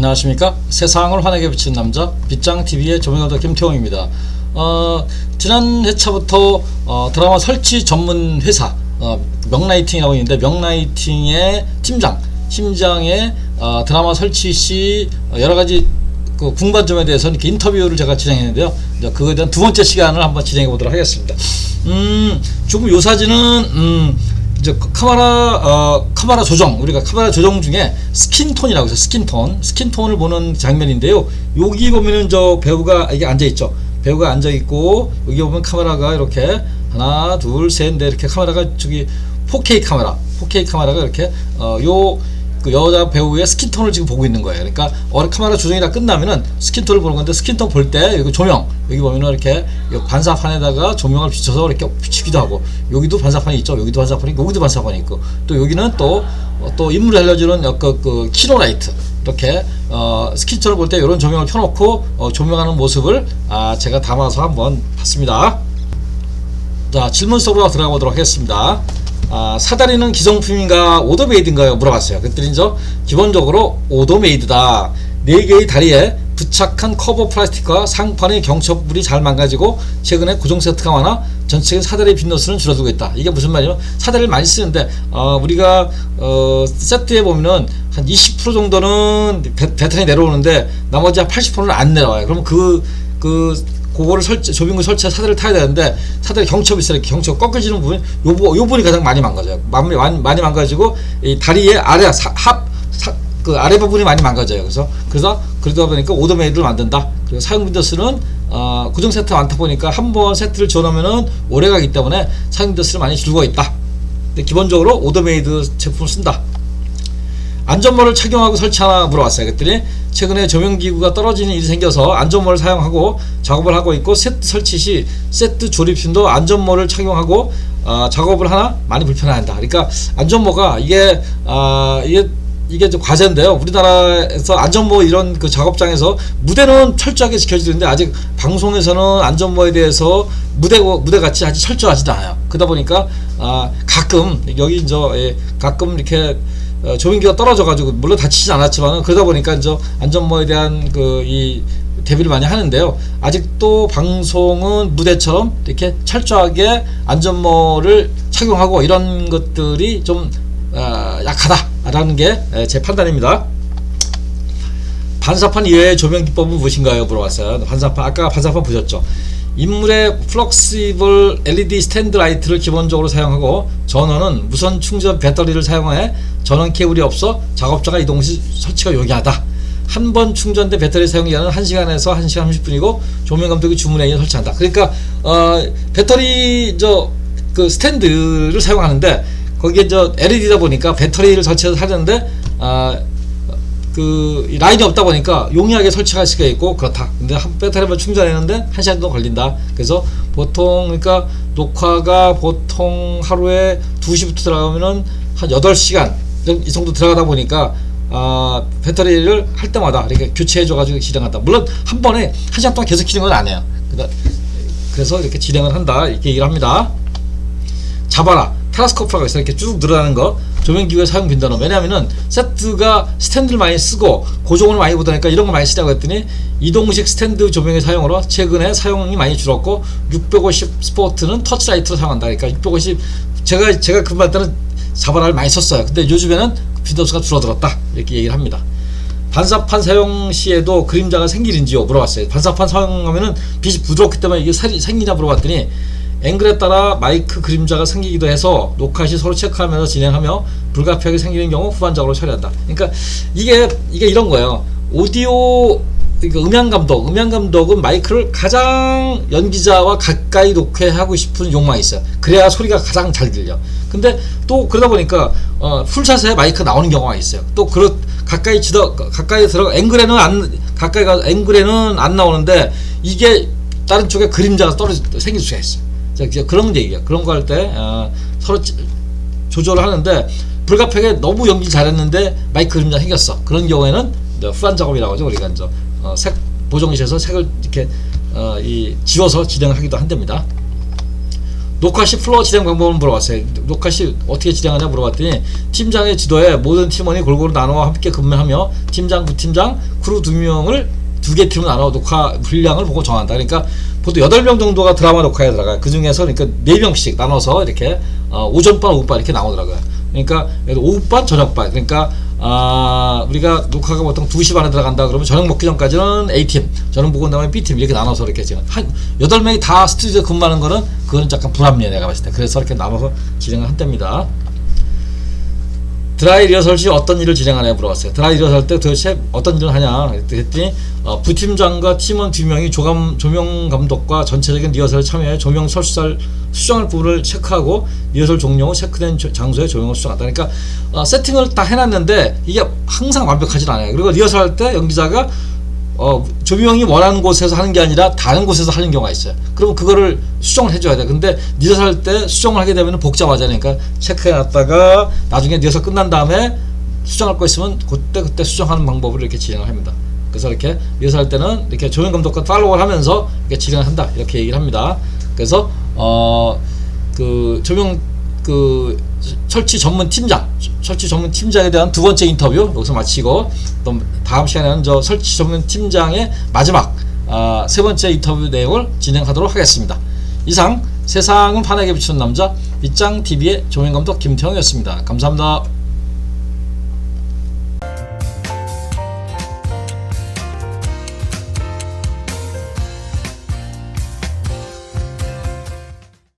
안녕하십니까. 세상을 환하게 비치는 남자 빗장TV의 조명감독 김태홍입니다. 지난 회차부터 드라마 설치 전문 회사 명라이팅이라고 있는데, 명라이팅의 팀장의 드라마 설치 시 여러가지 그 궁금한 점에 대해서 이렇게 인터뷰를 제가 진행했는데요. 이제 그거에 대한 두 번째 시간을 한번 진행해 보도록 하겠습니다. 지금 요 사진은 이제 카메라 조정, 우리가 카메라 조정 중에 스킨톤이라고 해서 스킨톤을 보는 장면인데요. 여기 보면은 저 배우가 이게 앉아 있죠. 배우가 앉아 있고, 여기 보면 카메라가 이렇게 하나, 둘, 셋, 넷 이렇게 카메라가 저기 4K 카메라가 이렇게 그 여자 배우의 스킨톤을 지금 보고 있는 거예요. 그러니까 카메라 조정이 다 끝나면은 스킨톤을 보는 건데, 스킨톤 볼 때 여기 조명, 여기 보면은 이렇게 반사판에다가 조명을 비춰서 이렇게 비추기도 하고, 여기도 반사판이 있죠. 여기도 반사판이 있고, 여기도 반사판이 있고, 또 여기는 또 인물을 알려주는 그 키로라이트, 이렇게 스킨톤을 볼 때 이런 조명을 켜놓고 조명하는 모습을 제가 담아서 한번 봤습니다. 자, 질문 속으로 들어가 보도록 하겠습니다. 사다리는 기성품인가 오더메이드인가요? 물어봤어요. 그랬더니 기본적으로 오더메이드다. 4개의 다리에 부착한 커버 플라스틱과 상판의 경첩물이 잘 망가지고 최근에 고정 세트가 많아 전체적인 사다리 빈도수는 줄어들고 있다. 이게 무슨 말이냐면, 사다리를 많이 쓰는데 우리가 세트에 보면은 한 20% 정도는 배턴이 내려오는데 나머지 한 80%는 안 내려와요. 그럼 그거를 조빙구 설치해 사다리를 타야 되는데, 사다리 경첩이 있어요. 이렇게 경첩 꺾여지는 부분, 요 부분이 가장 많이 망가져요. 많이 망가지고 이 다리의 그 아래 부분이 많이 망가져요. 그래서 그러다 보니까 오더메이드를 만든다. 그리고 사용 빈도수는 고정 세트가 많다 보니까 한 번 세트를 지어놓으면은 오래 가기 때문에 사용 빈도수를 많이 줄고 있다. 근데 기본적으로 오더메이드 제품을 쓴다. 안전모를 착용하고 설치하나 물어봤어요. 그랬더니 최근에 조명기구가 떨어지는 일이 생겨서 안전모를 사용하고 작업을 하고 있고, 세트 설치 시 세트 조립팀도 안전모를 착용하고 작업을 하나 많이 불편해한다. 그러니까 안전모가 이게 좀 과제인데요. 우리나라에서 안전모 이런 그 작업장에서 무대는 철저하게 지켜지는데, 아직 방송에서는 안전모에 대해서 무대같이 아직 철저하지도 않아요. 그러다 보니까 가끔 가끔 이렇게 조명기가 떨어져가지고, 물론 다치지 않았지만, 그러다 보니까 안전모에 대한 이 대비를 많이 하는데요. 아직도 방송은 무대처럼 이렇게 철저하게 안전모를 착용하고 이런 것들이 좀 약하다라는 게 제 판단입니다. 반사판 이외의 조명 기법은 무엇인가요? 물어봤어요. 아까 반사판 보셨죠? 인물의 플럭시블 LED 스탠드 라이트를 기본적으로 사용하고, 전원은 무선 충전 배터리를 사용해 전원 케이블이 없어 작업자가 이동 시 설치가 용이하다. 한 번 충전된 배터리 사용 기간은 1시간에서 1시간 30분이고 조명 감독이 주문에 의해 설치한다. 그러니까 배터리 그 스탠드를 사용하는데, 거기에 LED다 보니까 배터리를 설치해서 하는데 그 라인이 없다 보니까 용이하게 설치할 수가 있고 그렇다. 근데 배터리만 충전했는데 1시간 정도 걸린다. 그래서 보통 그러니까 녹화가 보통 하루에 2시부터 들어가면은 한 8시간 이 정도 들어가다 보니까 배터리를 할 때마다 이렇게 교체해줘 가지고 진행한다. 물론 한 번에 1시간 동안 계속 진행은 안 해요. 그래서 이렇게 진행을 한다, 이렇게 얘기를 합니다. 잡아라, 테라스코프라고 해서 이렇게 쭉 늘어나는 거, 조명기구의 사용 빈도는. 왜냐하면은 세트가 스탠드를 많이 쓰고 고정을 많이 보다니까 이런 거 많이 쓰라고 했더니, 이동식 스탠드 조명의 사용으로 최근에 사용이 많이 줄었고, 650 스포트는 터치라이트로 사용한다. 그러니까 650, 제가 근무할 때는 자바라를 많이 썼어요. 근데 요즘에는 빈도수가 줄어들었다, 이렇게 얘기를 합니다. 반사판 사용 시에도 그림자가 생기는지요? 물어봤어요. 반사판 사용하면은 빛이 부드럽기 때문에 이게 생기냐 물어봤더니, 앵글에 따라 마이크 그림자가 생기기도 해서 녹화 시 서로 체크하면서 진행하며 불가피하게 생기는 경우 후반적으로 처리한다. 그러니까 이게 이런 거예요. 오디오, 그러니까 음향 감독은 마이크를 가장 연기자와 가까이 놓게 하고 싶은 욕망이 있어요. 그래야 소리가 가장 잘 들려. 근데 또 그러다 보니까 풀샷에 마이크 나오는 경우가 있어요. 또 가까이 들어 앵글에는 안 나오는데, 이게 다른 쪽에 그림자가 생길 수가 있어요. 그런 얘기야. 그런 거 할 때 서로 조절을 하는데, 불가피하게 너무 연기 잘했는데 마이크 그림자 생겼어. 그런 경우에는 후반 작업이라고 하죠. 우리가 색 보정실에서 색을 이렇게 지워서 진행을 하기도 한답니다. 녹화 시 플로어 진행 방법을 물어봤어요. 녹화 시 어떻게 진행하냐 물어봤더니 팀장의 지도에 모든 팀원이 골고루 나눠 함께 근무하며 팀장, 부팀장, 크루 2명을 2개 팀으로 나눠 녹화 분량을 보고 정한다. 그러니까 보통 8명 정도가 드라마 녹화에 들어가요. 그 중에서 그러니까 4명씩 나눠서 이렇게 오전반, 오후반 이렇게 나오더라고요. 그러니까 오후반, 저녁반. 그러니까 우리가 녹화가 보통 2시 반에 들어간다 그러면 저녁 먹기 전까지는 A팀, 저녁 보고 나면 B팀 이렇게 나눠서 이렇게 지금 한 8명이 다 스튜디오에 근무하는 거는 그거는 약간 불합리해 내가 봤을 때. 그래서 이렇게 나눠서 진행을 한답니다. 드라이 리허설 시 어떤 일을 진행하냐 물어봤어요. 드라이 리허설 때 도대체 어떤 일을 하냐 했더니 부팀장과 팀원 2명이 조명 감독과 전체적인 리허설에 참여해 조명 수정할 부분을 체크하고 리허설 종료 후 체크된 장소에 조명을 수정한다. 그러니까 세팅을 다 해놨는데 이게 항상 완벽하지 않아요. 그리고 리허설 할 때 연기자가 조명이 원하는 곳에서 하는 게 아니라 다른 곳에서 하는 경우가 있어요. 그러면 그거를 수정을 해줘야 돼. 근데 리허설 할 때 수정을 하게 되면 복잡하잖아요. 그러니까 체크해놨다가 나중에 리허설 끝난 다음에 수정할 거 있으면 그때 수정하는 방법을 이렇게 진행을 합니다. 그래서 이렇게 리허설 할 때는 이렇게 조명 감독과 팔로우를 하면서 이렇게 진행을 한다. 이렇게 얘기를 합니다. 그래서 그 조명 설치 전문 팀장에 대한 2번째 인터뷰 여기서 마치고 또 다음 시간에는 저 설치 전문 팀장의 마지막 3번째 인터뷰 내용을 진행하도록 하겠습니다. 이상 세상을 환하게 비추는 남자 빗장TV의 조명감독 김태형이었습니다. 감사합니다.